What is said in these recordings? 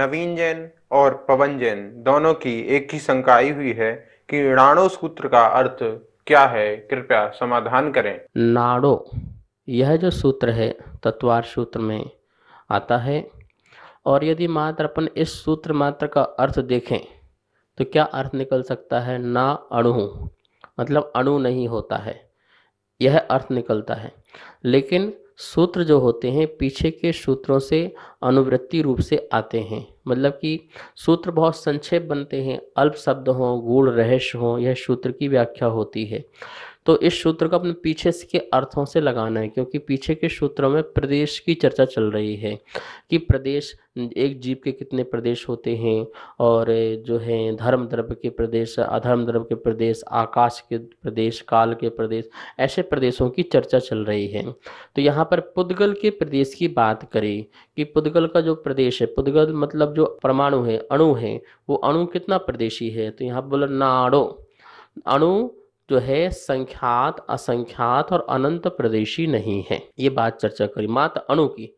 नवीन जैन और पवन जैन दोनों की एक ही शंका आई हुई है कि णाणु सूत्र का अर्थ क्या है, कृपया समाधान करें। नाड़ो, यह जो सूत्र है तत्वार सूत्र में आता है। और यदि मात्र अपन इस सूत्र मात्र का अर्थ देखें तो क्या अर्थ निकल सकता है? ना अणु, मतलब अणु नहीं होता है, यह अर्थ निकलता है। लेकिन सूत्र जो होते हैं पीछे के सूत्रों से अनुवृत्ति रूप से आते हैं, मतलब कि सूत्र बहुत संक्षेप बनते हैं, अल्प शब्द हों, गूढ़ रहस्य हों, यह सूत्र की व्याख्या होती है। तो इस सूत्र को अपने पीछे के अर्थों से लगाना है, क्योंकि पीछे के सूत्रों में प्रदेश की चर्चा चल रही है कि प्रदेश, एक जीव के कितने प्रदेश होते हैं, और जो है धर्म द्रव्य के प्रदेश, अधर्म द्रव्य के प्रदेश, आकाश के प्रदेश, काल के प्रदेश, ऐसे प्रदेशों की चर्चा चल रही है। तो यहाँ पर पुद्गल के प्रदेश की बात करें कि पुद्गल का जो प्रदेश है, पुद्गल मतलब जो परमाणु है, अणु है, वो अणु कितना प्रदेशी है? तो यहाँ बोला नाड़ो, अणु जो है संख्यात, असंख्यात और अनंत प्रदेशी नहीं है। ये बात चर्चा करी मात्र अणु की।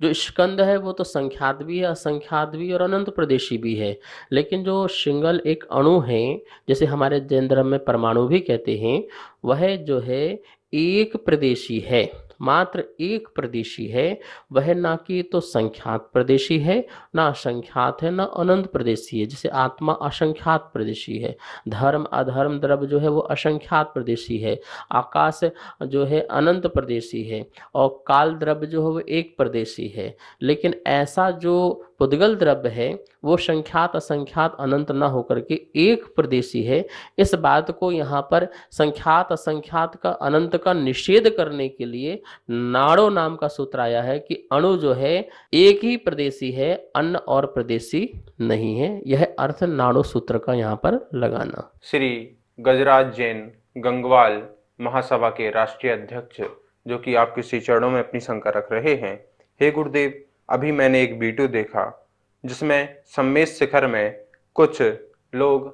जो स्कंद है वो तो संख्यात भी है, असंख्यात भी और अनंत प्रदेशी भी है। लेकिन जो सिंगल एक अणु है, जैसे हमारे जैन धर्म में परमाणु भी कहते हैं, वह जो है एक प्रदेशी है, मात्र एक प्रदेशी है। वह ना कि तो संख्यात प्रदेशी है, ना असंख्यात है, ना अनंत प्रदेशी है। जैसे आत्मा असंख्यात प्रदेशी है, धर्म अधर्म द्रव्य जो है वो असंख्यात प्रदेशी है, आकाश जो है अनंत प्रदेशी है, और काल द्रव्य जो है वो एक प्रदेशी है। लेकिन ऐसा जो पुद्गल द्रव्य है वो संख्यात असंख्यात अनंत न होकर के एक प्रदेशी है। इस बात को यहाँ पर संख्यात असंख्यात का अनंत का निषेध करने के लिए नाड़ो नाम का सूत्र आया है कि अणु जो है एक ही प्रदेशी है, अन्य और प्रदेशी नहीं है। यह अर्थ नाड़ो सूत्र का यहाँ पर लगाना। श्री गजराज जैन गंगवाल महासभा के राष्ट्रीय अध्यक्ष, जो कि आपके श्री चरणों में अपनी शंका रख रहे हैं। हे गुरुदेव, अभी मैंने एक वीडियो देखा जिसमें सम्मेश शिखर में कुछ लोग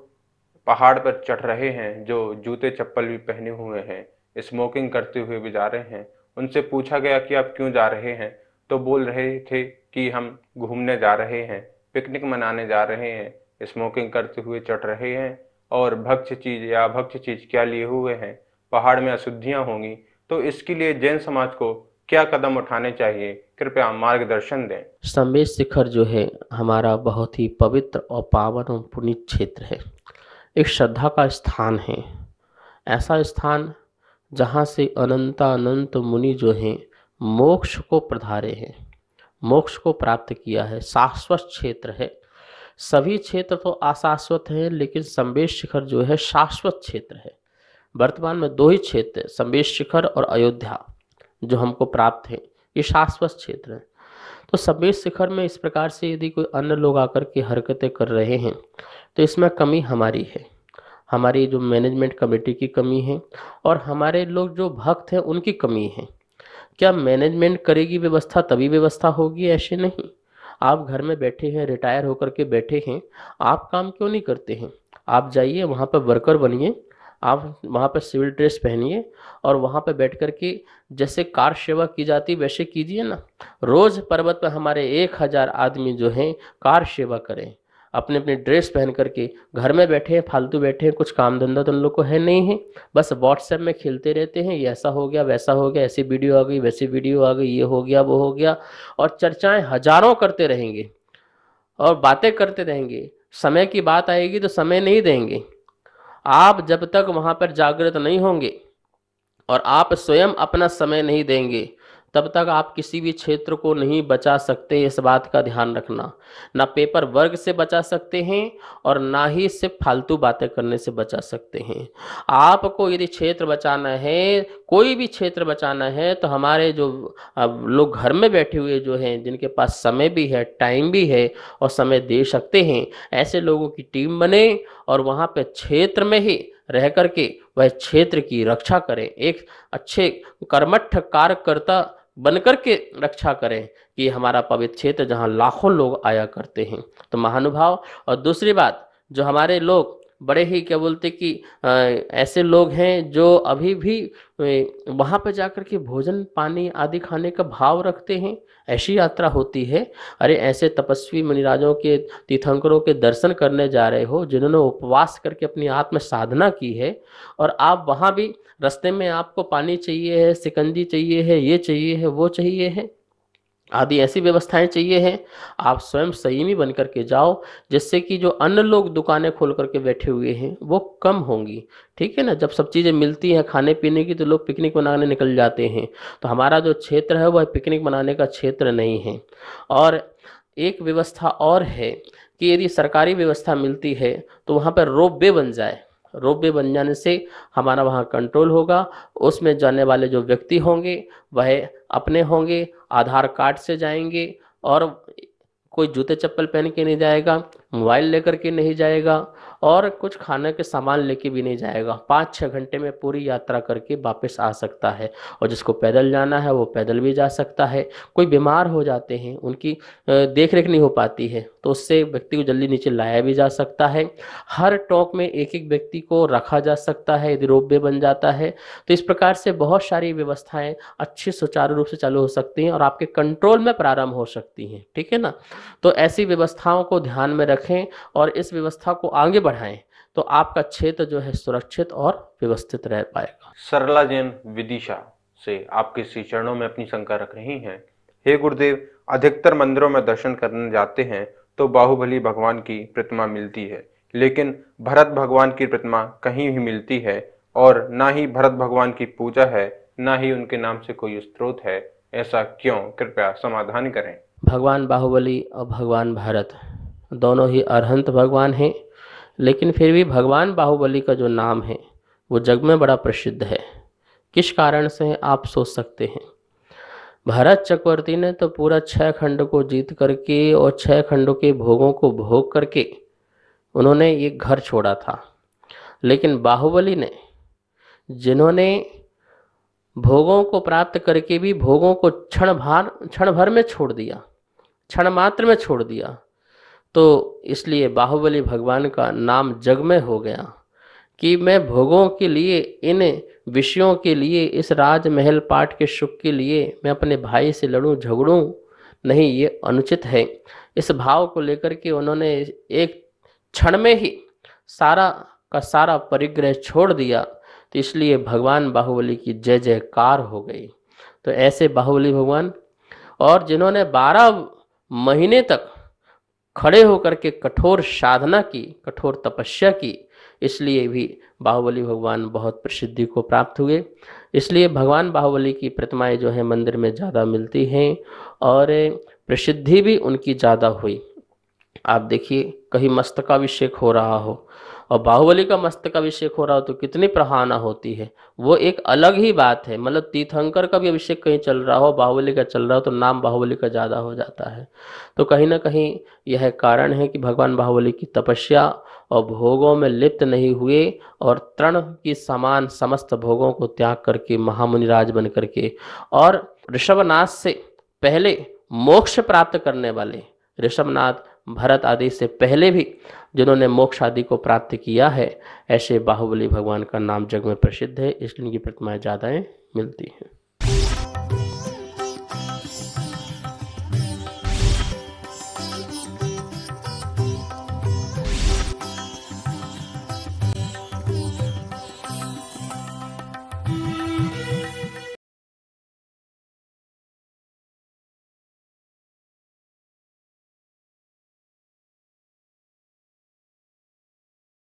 पहाड़ पर चढ़ रहे हैं, जो जूते चप्पल भी पहने हुए हैं, स्मोकिंग करते हुए भी जा रहे हैं। उनसे पूछा गया कि आप क्यों जा रहे हैं, तो बोल रहे थे कि हम घूमने जा रहे हैं, पिकनिक मनाने जा रहे हैं, स्मोकिंग करते हुए चढ़ रहे हैं, और भक्ष्य चीज या भक्ष्य चीज क्या लिए हुए हैं, पहाड़ में अशुद्धियां होंगी। तो इसके लिए जैन समाज को क्या कदम उठाने चाहिए, कृपया मार्गदर्शन दें। सम्मेश शिखर जो है हमारा बहुत ही पवित्र और पावन और पुनीत क्षेत्र है, एक श्रद्धा का स्थान है। ऐसा स्थान जहाँ से अनंत मुनि जो हैं मोक्ष को पधारे हैं, मोक्ष को प्राप्त किया है, शाश्वत क्षेत्र है। सभी क्षेत्र तो अशाश्वत हैं, लेकिन सम्मेश शिखर जो है शाश्वत क्षेत्र है। वर्तमान में दो ही क्षेत्र है, सम्मेश शिखर और अयोध्या, जो हमको प्राप्त है, ये शाश्वत क्षेत्र है। तो सम्मेश शिखर में इस प्रकार से यदि कोई अन्य लोग आकर के हरकतें कर रहे हैं तो इसमें कमी हमारी है, हमारी जो मैनेजमेंट कमेटी की कमी है, और हमारे लोग जो भक्त हैं उनकी कमी है। क्या मैनेजमेंट करेगी व्यवस्था तभी व्यवस्था होगी? ऐसे नहीं। आप घर में बैठे हैं, रिटायर होकर के बैठे हैं, आप काम क्यों नहीं करते हैं? आप जाइए वहाँ पर वर्कर बनिए, आप वहाँ पर सिविल ड्रेस पहनिए, और वहाँ पर बैठ कर के जैसे कार सेवा की जाती वैसे कीजिए ना। रोज पर्वत पर हमारे 1000 आदमी जो हैं कार सेवा करें, अपने अपने ड्रेस पहन करके। घर में बैठे हैं, फालतू बैठे हैं, कुछ काम धंधा तो उन लोग को है नहीं है, बस व्हाट्सएप में खेलते रहते हैं, ये ऐसा हो गया वैसा हो गया, ऐसी वीडियो आ गई वैसी वीडियो आ गई, ये हो गया वो हो गया, और चर्चाएं हजारों करते रहेंगे और बातें करते रहेंगे। समय की बात आएगी तो समय नहीं देंगे। आप जब तक वहां पर जागृत नहीं होंगे और आप स्वयं अपना समय नहीं देंगे, तब तक आप किसी भी क्षेत्र को नहीं बचा सकते। इस बात का ध्यान रखना। ना पेपर वर्क से बचा सकते हैं और ना ही सिर्फ फालतू बातें करने से बचा सकते हैं। आपको यदि क्षेत्र बचाना है, कोई भी क्षेत्र बचाना है, तो हमारे जो लोग घर में बैठे हुए जो हैं, जिनके पास समय भी है, टाइम भी है और समय दे सकते हैं, ऐसे लोगों की टीम बने और वहाँ पे क्षेत्र में ही रह करके वह क्षेत्र की रक्षा करें। एक अच्छे कर्मठ कार्यकर्ता बनकर के रक्षा करें कि हमारा पवित्र क्षेत्र जहाँ लाखों लोग आया करते हैं। तो महानुभाव, और दूसरी बात, जो हमारे लोग बड़े ही क्या बोलते कि ऐसे लोग हैं जो अभी भी वहाँ पे जाकर के भोजन पानी आदि खाने का भाव रखते हैं। ऐसी यात्रा होती है। अरे ऐसे तपस्वी मुनिराजों के तीर्थंकरों के दर्शन करने जा रहे हो जिन्होंने उपवास करके अपनी आत्म साधना की है, और आप वहाँ भी रास्ते में आपको पानी चाहिए है, शिकंजी चाहिए है, ये चाहिए है, वो चाहिए है, आदि ऐसी व्यवस्थाएं चाहिए हैं। आप स्वयं संयमी बन करके जाओ, जिससे कि जो अन्य लोग दुकानें खोल करके बैठे हुए हैं वो कम होंगी। ठीक है ना, जब सब चीज़ें मिलती हैं खाने पीने की तो लोग पिकनिक मनाने निकल जाते हैं। तो हमारा जो क्षेत्र है वह पिकनिक मनाने का क्षेत्र नहीं है। और एक व्यवस्था और है कि यदि सरकारी व्यवस्था मिलती है तो वहाँ पर रोप वे बन जाए। रोप वे बन जाने से हमारा वहाँ कंट्रोल होगा। उसमें जाने वाले जो व्यक्ति होंगे वह अपने होंगे, आधार कार्ड से जाएंगे, और कोई जूते चप्पल पहन के नहीं जाएगा, मोबाइल लेकर के नहीं जाएगा, और कुछ खाने के सामान लेके भी नहीं जाएगा। 5-6 घंटे में पूरी यात्रा करके वापस आ सकता है। और जिसको पैदल जाना है वो पैदल भी जा सकता है। कोई बीमार हो जाते हैं, उनकी देख रेख नहीं हो पाती है, तो उससे व्यक्ति को जल्दी नीचे लाया भी जा सकता है। हर टोंक में एक एक व्यक्ति को रखा जा सकता है यदि रोप वे बन जाता है। तो इस प्रकार से बहुत सारी व्यवस्थाएं अच्छी सुचारू रूप से चालू हो सकती हैं और आपके कंट्रोल में प्रारंभ हो सकती हैं। ठीक है ना, तो ऐसी व्यवस्थाओं को ध्यान में रखें और इस व्यवस्था को आगे बढ़ाएं, तो आपका क्षेत्र जो है सुरक्षित और व्यवस्थित रह पाएगा। सरला जैन विदिशा से आपके श्री चरणों में अपनी शंका रख रही हैं। हे गुरुदेव, अधिकतर मंदिरों में दर्शन करने जाते हैं तो बाहुबली भगवान की प्रतिमा मिलती है, लेकिन भरत भगवान की प्रतिमा कहीं भी मिलती है, और ना ही भरत भगवान की पूजा है, ना ही उनके नाम से कोई स्त्रोत है। ऐसा क्यों? कृपया समाधान करें। भगवान बाहुबली और भगवान भरत दोनों ही अरहंत भगवान हैं, लेकिन फिर भी भगवान बाहुबली का जो नाम है वो जग में बड़ा प्रसिद्ध है। किस कारण से है आप सोच सकते हैं। भरत चक्रवर्ती ने तो पूरा 6 खंड को जीत करके और 6 खंडों के भोगों को भोग करके उन्होंने ये घर छोड़ा था। लेकिन बाहुबली ने, जिन्होंने भोगों को प्राप्त करके भी भोगों को क्षण भर में छोड़ दिया, क्षण मात्र में छोड़ दिया, तो इसलिए बाहुबली भगवान का नाम जग में हो गया कि मैं भोगों के लिए, इन विषयों के लिए, इस राजमहल पाट के सुख के लिए मैं अपने भाई से लड़ूं झगड़ूं नहीं, ये अनुचित है। इस भाव को लेकर के उन्होंने एक क्षण में ही सारा का सारा परिग्रह छोड़ दिया। तो इसलिए भगवान बाहुबली की जय जयकार हो गई। तो ऐसे बाहुबली भगवान, और जिन्होंने 12 महीने तक खड़े होकर के कठोर साधना की, कठोर तपस्या की, इसलिए भी बाहुबली भगवान बहुत प्रसिद्धि को प्राप्त हुए। इसलिए भगवान बाहुबली की प्रतिमाएं जो है मंदिर में ज़्यादा मिलती हैं और प्रसिद्धि भी उनकी ज़्यादा हुई। आप देखिए कहीं मस्तकाभिषेक हो रहा हो और बाहुबली का मस्तकाभिषेक हो रहा हो तो कितनी प्रहाना होती है, वो एक अलग ही बात है। मतलब तीर्थंकर का भी अभिषेक कहीं चल रहा हो, बाहुबली का चल रहा हो, तो नाम बाहुबली का ज़्यादा हो जाता है। तो कहीं ना कहीं यह कारण है कि भगवान बाहुबली की तपस्या और भोगों में लिप्त नहीं हुए और तृण की समान समस्त भोगों को त्याग करके महामुनिराज बन करके, और ऋषभनाथ से पहले मोक्ष प्राप्त करने वाले ऋषभनाथ, भरत आदि से पहले भी जिन्होंने मोक्ष आदि को प्राप्त किया है, ऐसे बाहुबली भगवान का नाम जग में प्रसिद्ध है, इसलिए इनकी प्रतिमाएं ज़्यादा मिलती हैं।